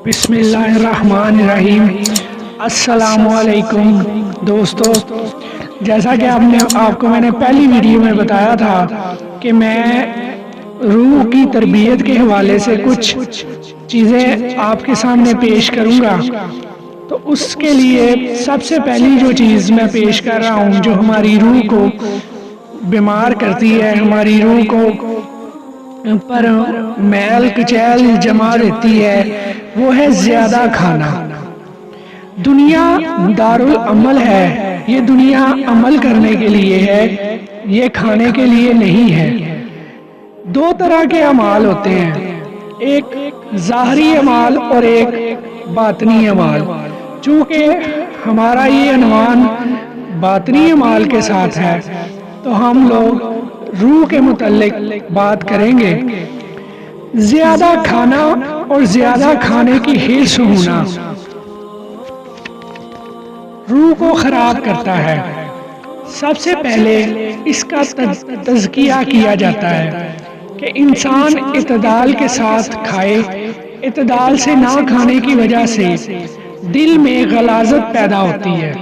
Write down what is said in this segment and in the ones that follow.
بسم اللہ الرحمن الرحیم۔ السلام علیکم دوستو، جیسا کہ آپ کو میں نے پہلی ویڈیو میں بتایا تھا کہ میں روح کی تربیت کے حوالے سے کچھ چیزیں آپ کے سامنے پیش کروں گا، تو اس کے لیے سب سے پہلی جو چیز میں پیش کر رہا ہوں جو ہماری روح کو بیمار کرتی ہے، ہماری روح کو پر میل کچیل جما دیتی ہے، وہ ہے زیادہ کھانا۔ دنیا دارالعمل ہے، یہ دنیا عمل کرنے کے لیے ہے، یہ کھانے کے لیے نہیں ہے۔ دو طرح کے اعمال ہوتے ہیں، ایک ظاہری اعمال اور ایک باطنی اعمال۔ چونکہ ہمارا یہ عنوان باطنی اعمال کے ساتھ ہے تو ہم لوگ روح کے متعلق بات کریں گے۔ زیادہ کھانا اور زیادہ کھانے کی حرص ہونا روح کو خراب کرتا ہے۔ سب سے پہلے اس کا تزکیہ کیا جاتا ہے کہ انسان اعتدال کے ساتھ کھائے۔ اعتدال سے نہ کھانے کی وجہ سے دل میں غلاظت پیدا ہوتی ہے،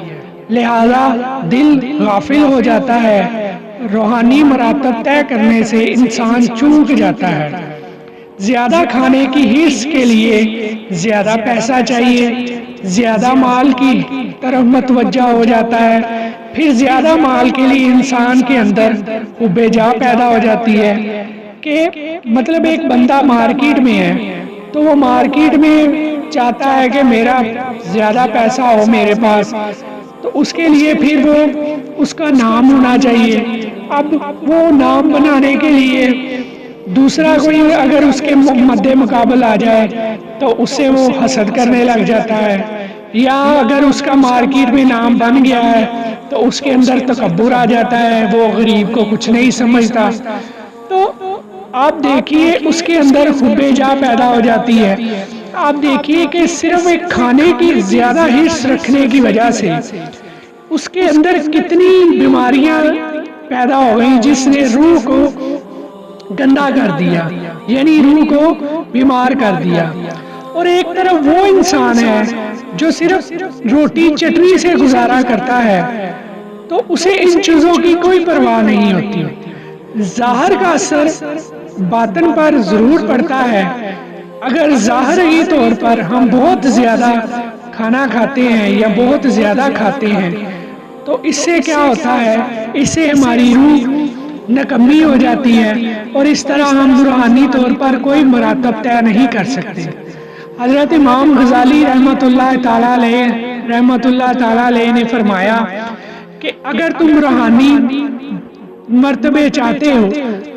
لہذا دل غافل ہو جاتا ہے، روحانی مراتب طے کرنے سے انسان چوک جاتا ہے۔ زیادہ کھانے کی حرص کے لیے زیادہ پیسہ چاہیے، زیادہ مال کی طرف متوجہ ہو جاتا ہے، پھر زیادہ مال کے لیے انسان کے اندر حب جا پیدا ہو جاتی ہے کہ مطلب ایک بندہ مارکیٹ میں ہے تو وہ مارکیٹ میں چاہتا ہے کہ میرا زیادہ پیسہ ہو میرے پاس، تو اس کے لیے پھر وہ اس کا نام ہونا چاہیے۔ اب وہ نام بنانے کے لیے دوسرا کوئی اگر اس کے مد مقابل آ جائے تو اس سے وہ حسد کرنے لگ جاتا ہے، یا اگر اس کا مارکیٹ میں نام بن گیا ہے تو اس کے اندر تکبر آ جاتا ہے، وہ غریب کو کچھ نہیں سمجھتا۔ تو آپ دیکھیے اس کے اندر حب جا پیدا ہو جاتی ہے۔ آپ دیکھیے کہ صرف ایک کھانے کی زیادہ حرص رکھنے کی وجہ سے اس کے اندر کتنی بیماریاں پیدا ہو گئیں جس نے روح کو گندا کر دیا، یعنی روح کو بیمار کر دیا۔ اور ایک طرف وہ انسان ہے جو صرف روٹی چٹنی سے گزارا کرتا ہے تو اسے ان چیزوں کی کوئی پرواہ نہیں ہوتی۔ ظاہر کا اثر باطن پر ضرور پڑتا ہے۔ اگر ظاہری طور پر ہم بہت زیادہ کھانا کھاتے ہیں یا بہت زیادہ کھاتے ہیں تو اس سے کیا ہوتا ہے، اس سے ہماری روح نکمی ہو جاتی ہے اور اس طرح ہم روحانی طور پر کوئی مراتب طے نہیں کر سکتے۔ حضرت امام غزالی رحمۃ اللہ تعالی علیہ نے فرمایا کہ اگر تم روحانی مرتبے چاہتے ہو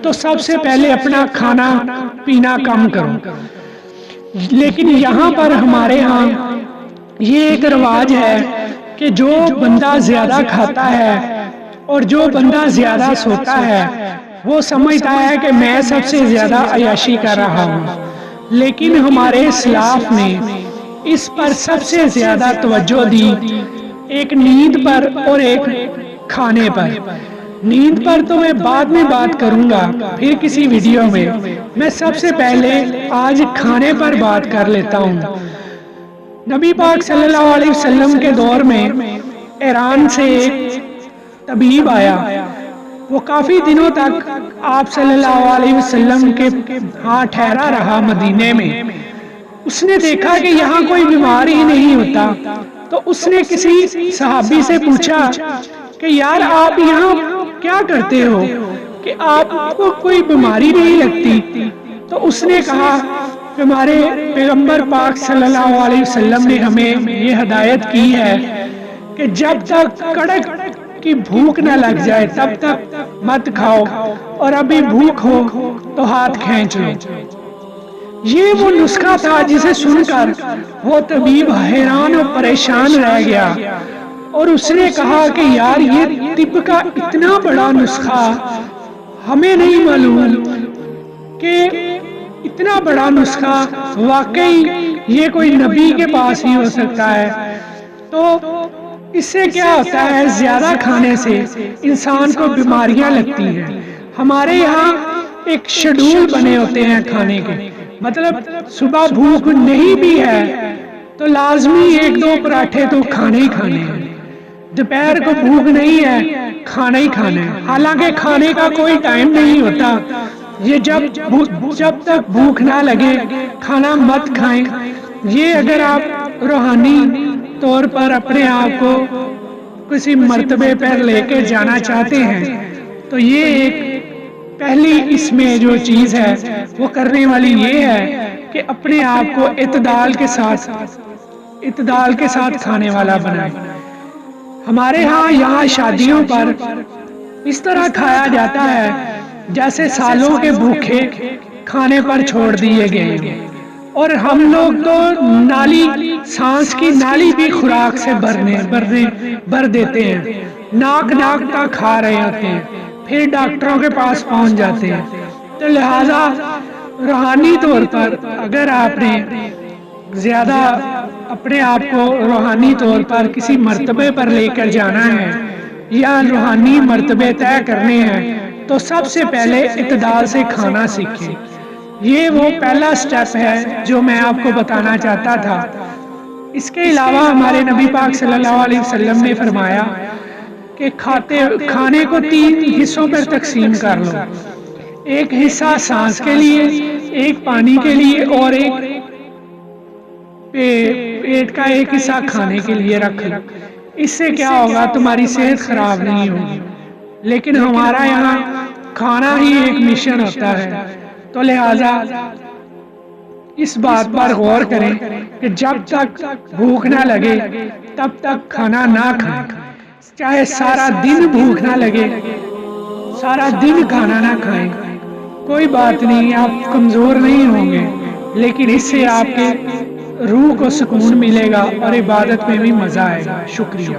تو سب سے پہلے اپنا کھانا پینا کم کرو۔ لیکن یہاں پر ہمارے ہاں یہ ایک رواج ہے کہ جو بندہ زیادہ کھاتا ہے اور جو بندہ زیادہ سوتا ہے وہ سمجھتا ہے کہ میں سب سے زیادہ عیاشی کر رہا ہوں، لیکن ہمارے اسلاف نے اس پر سب سے زیادہ توجہ دی، ایک نیند پر اور ایک کھانے پر۔ نیند پر تو میں بعد میں بات کروں گا پھر کسی ویڈیو میں سب سے پہلے آج کھانے پر بات کر لیتا ہوں۔ نبی پاک صلی اللہ علیہ وسلم کے دور میں ایران سے ایک طبیب آیا، وہ کافی دنوں تک آپ صلی اللہ علیہ وسلم کے ہاں ٹھہرا رہا مدینے میں۔ اس نے دیکھا کہ یہاں کوئی بیمار ہی نہیں ہوتا تو اس نے کسی صحابی سے پوچھا کہ یار آپ یہاں کیا کرتے ہو کہ آپ کو کوئی بیماری نہیں لگتی؟ تو اس نے کہا کہ ہمارے پیغمبر پاک صلی اللہ علیہ وسلم نے ہمیں یہ ہدایت کی ہے کہ جب تک کڑک کی بھوک نہ لگ جائے تب تک مت کھاؤ، اور ابھی بھوک ہو تو ہاتھ کھینچ لو۔ یہ وہ نسخہ تھا جسے سن کر وہ طبیب حیران اور پریشان رہ گیا، اور اس نے کہا کہ یار یہ طب کا اتنا بڑا نسخہ ہمیں نہیں معلوم کہ اتنا بڑا نسخہ واقعی یہ کوئی نبی کے پاس ہی ہو سکتا ہے۔ تو اس سے کیا ہوتا ہے، زیادہ کھانے سے انسان کو بیماریاں لگتی ہیں۔ ہمارے یہاں ایک شیڈول بنے ہوتے ہیں کھانے کے، مطلب صبح بھوک نہیں بھی ہے تو لازمی 1-2 پراٹھے تو کھانے ہی کھانے ہیں، دوپہر کو بھوک نہیں ہے کھانا ہی کھانا ہے، حالانکہ کھانے کا کوئی ٹائم نہیں ہوتا، یہ جب تک بھوک نہ لگے کھانا مت کھائیں۔ یہ اگر آپ روحانی طور پر اپنے آپ کو کسی مرتبے پر لے کے جانا چاہتے ہیں تو یہ ایک پہلی اس میں جو چیز ہے وہ کرنے والی یہ ہے کہ اپنے آپ کو اعتدال کے ساتھ کھانے والا بنائیں۔ ہمارے ہاں یہاں شادیوں پر اس طرح کھایا جاتا ہے جیسے سالوں کے بھوکے کھانے پر چھوڑ دیے گئے ہیں، اور ہم لوگ تو سانس کی نالی بھی خوراک سے بھر دیتے ہیں، ناک تک کھا رہے ہوتے ہیں، پھر ڈاکٹروں کے پاس پہنچ جاتے ہیں۔ تو لہذا روحانی طور پر اگر آپ نے زیادہ اپنے آپ کو روحانی طور پر کسی مرتبے پر لے کر جانا ہے یا روحانی مرتبے طے کرنے ہیں تو سب سے پہلے اعتدال سے کھانا سیکھیں۔ یہ وہ پہلا سٹیپ ہے جو میں آپ کو بتانا چاہتا تھا۔ اس کے علاوہ ہمارے نبی پاک صلی اللہ علیہ وسلم نے فرمایا کہ کھانے کو 3 حصوں پر تقسیم کر لو، ایک حصہ سانس کے لیے، ایک پانی کے لیے، اور ایک پیٹ کا ایک حصہ کھانے کے لیے رکھ لو۔ اس سے کیا ہوگا، تمہاری صحت خراب نہیں ہوگی۔ لیکن ہمارا یہاں کھانا ہی ایک مشن ہوتا ہے، تو لہذا اس بات پر غور کریں کہ جب تک بھوک نہ لگے تب تک کھانا نہ کھائیں، چاہے سارا دن بھوک نہ لگے سارا دن کھانا نہ کھائیں، کوئی بات نہیں، آپ کمزور نہیں ہوں گے، لیکن اس سے آپ کے روح کو سکون ملے گا اور عبادت میں بھی مزہ آئے گا۔ شکریہ۔